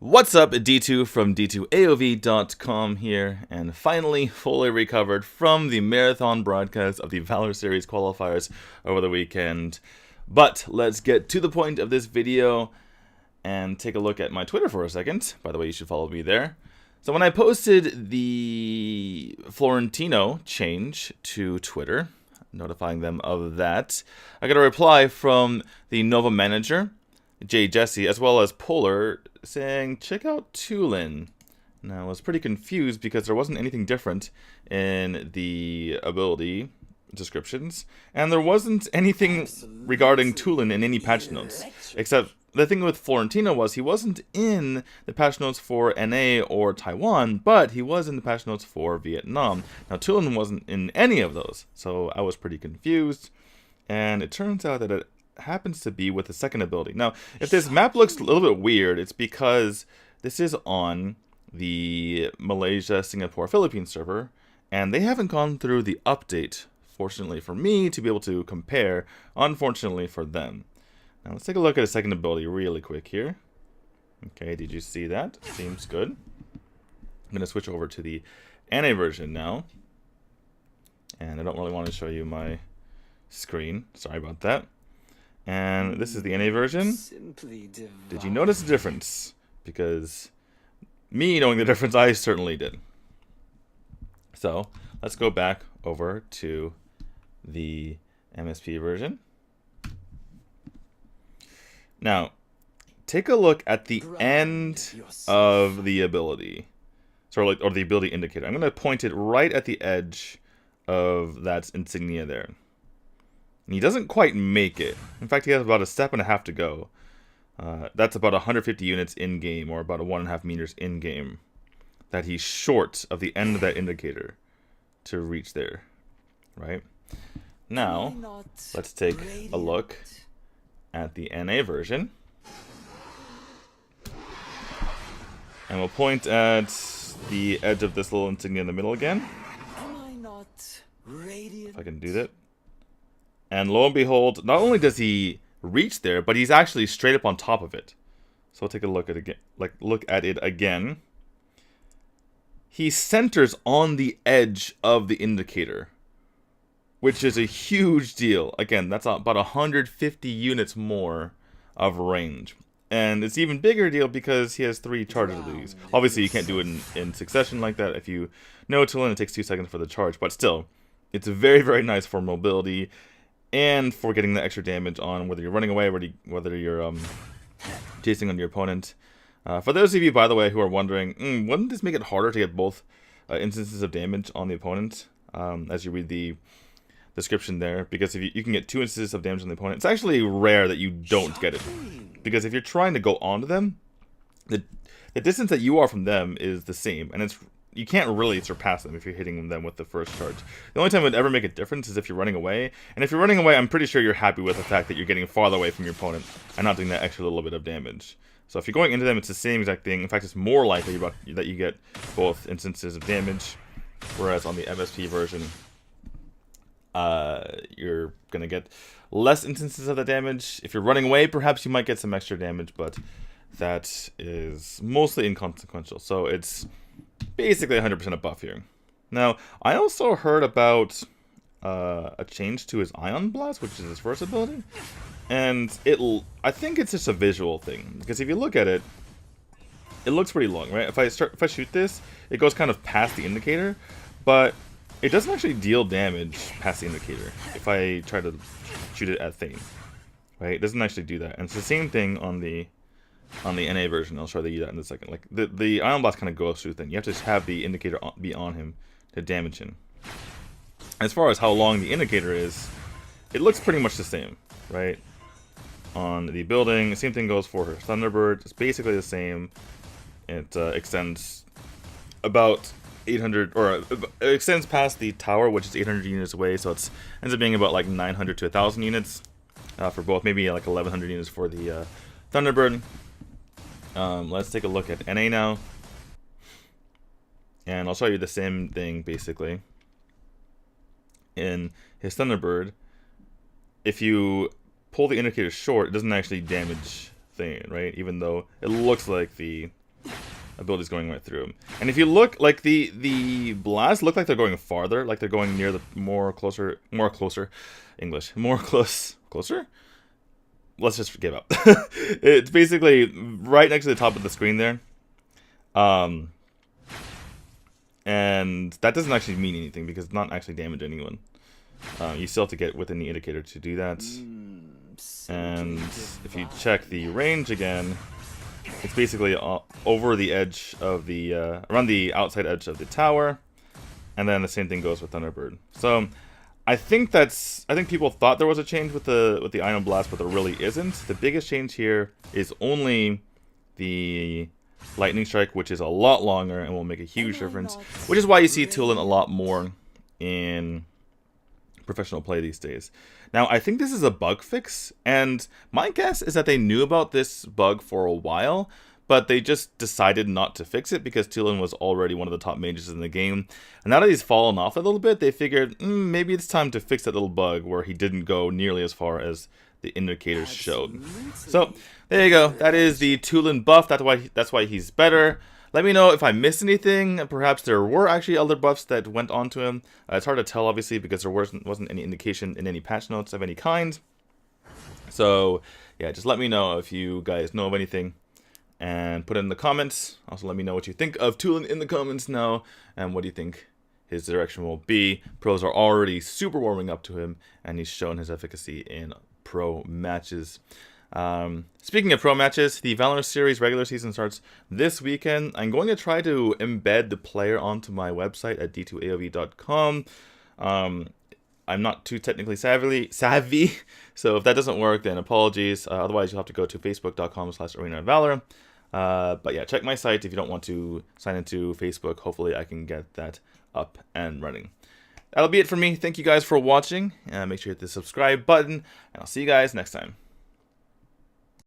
What's up, D2 from D2AOV.com here, and finally fully recovered from the marathon broadcast of the Valor Series qualifiers over the weekend. But let's get to the point of this video and take a look at my Twitter for a second. By the way, you should follow me there. So when I posted the Florentino change to Twitter, notifying them of that, I got a reply from the Nova manager, Jay Jesse, as well as Polar, saying, check out Tulen. Now, I was pretty confused because there wasn't anything different in the ability descriptions, and there wasn't anything regarding Tulen in any patch notes, except the thing with Florentino was he wasn't in the patch notes for NA or Taiwan, but he was in the patch notes for Vietnam. Now, Tulen wasn't in any of those, so I was pretty confused, and it turns out that it happens to be with the second ability. Now, if this map looks a little bit weird, it's because this is on the Malaysia, Singapore, Philippines server, and they haven't gone through the update, fortunately for me, to be able to compare, unfortunately for them. Now, let's take a look at a second ability really quick here. Okay, did you see that? Seems good. I'm going to switch over to the NA version now. And I don't really want to show you my screen. Sorry about that. And this is the NA version. Did you notice the difference? Because me knowing the difference, I certainly did. So let's go back over to the MSP version. Now, take a look at the end of the ability, or the ability indicator. I'm going to point it right at the edge of that insignia there. And he doesn't quite make it. In fact, he has about a step and a half to go. That's about 150 units in-game, or about 1.5 meters in-game, that he's short of the end of that indicator to reach there, right? Now, let's take a look at the NA version. And we'll point at the edge of this little insignia in the middle again. If I can do that. And lo and behold, not only does he reach there, but he's actually straight up on top of it. So we'll take a look at it again. Look at it again. He centers on the edge of the indicator, which is a huge deal. Again, that's about 150 units more of range. And it's even bigger deal because he has 3 charges of these. Obviously, you can't do it in succession like that. If you know Tulen, it takes 2 seconds for the charge. But still, it's very, very nice for mobility and for getting the extra damage on whether you're running away, whether you're chasing on your opponent. For those of you, by the way, who are wondering, wouldn't this make it harder to get both instances of damage on the opponent as you read the description there? Because if you can get 2 instances of damage on the opponent, it's actually rare that you don't get it. Because if you're trying to go onto them, the distance that you are from them is the same, and you can't really surpass them if you're hitting them with the first charge. The only time it would ever make a difference is if you're running away. And if you're running away, I'm pretty sure you're happy with the fact that you're getting farther away from your opponent and not doing that extra little bit of damage. So if you're going into them, it's the same exact thing. In fact, it's more likely that you get both instances of damage. Whereas on the MSP version, you're going to get less instances of the damage. If you're running away, perhaps you might get some extra damage, but that is mostly inconsequential. So it's basically 100% a buff here. Now, I also heard about a change to his Ion Blast, which is his first ability, and I think it's just a visual thing, because if you look at it, it looks pretty long, right? If I shoot this, it goes kind of past the indicator, but it doesn't actually deal damage past the indicator if I try to shoot it at Thane, right? It doesn't actually do that, and it's the same thing on the NA version. I'll show you that in a second. Like the Ion Blast kind of goes through thing. You have to have the indicator be on him to damage him. As far as how long the indicator is, it looks pretty much the same, right? On the building, the same thing goes for her Thunderbird. It's basically the same. It extends about 800, or it extends past the tower, which is 800 units away. So it ends up being about like 900 to 1,000 units for both. Maybe like 1,100 units for the Thunderbird. Let's take a look at NA now, and I'll show you the same thing basically. In his Thunderbird, if you pull the indicator short, it doesn't actually damage Thane, right? Even though it looks like the abilities going right through him. And if you look, like the blasts look like they're going farther, like they're going near the more closer closer. Let's just give up. It's basically right next to the top of the screen there. And that doesn't actually mean anything because it's not actually damaging anyone. You still have to get within the indicator to do that. And if you check the range again, it's basically over the edge of the around the outside edge of the tower, and then the same thing goes with Thunderbird. So I think people thought there was a change with the Ion Blast, but there really isn't. The biggest change here is only the Lightning Strike, which is a lot longer and will make a huge difference, which is why you see Tulen a lot more in professional play these days. Now, I think this is a bug fix, and my guess is that they knew about this bug for a while, but they just decided not to fix it because Tulen was already one of the top mages in the game. And now that he's fallen off a little bit, they figured maybe it's time to fix that little bug where he didn't go nearly as far as the indicators showed. So there you go. That is the Tulen buff. That's why he's better. Let me know if I missed anything. Perhaps there were actually other buffs that went onto him. It's hard to tell, obviously, because there wasn't any indication in any patch notes of any kind. So yeah, just let me know if you guys know of anything, and put it in the comments. Also, let me know what you think of Tulen in the comments now, and what do you think his direction will be. Pros are already super warming up to him, and he's shown his efficacy in pro matches. Speaking of pro matches, the Valor series regular season starts this weekend. I'm going to try to embed the player onto my website at d2aov.com. I'm not too technically savvy, so if that doesn't work, then apologies. Otherwise, you'll have to go to facebook.com/arenaofvalor. But yeah, check my site if you don't want to sign into Facebook. Hopefully, I can get that up and running. That'll be it for me. Thank you guys for watching. Make sure you hit the subscribe button, and I'll see you guys next time.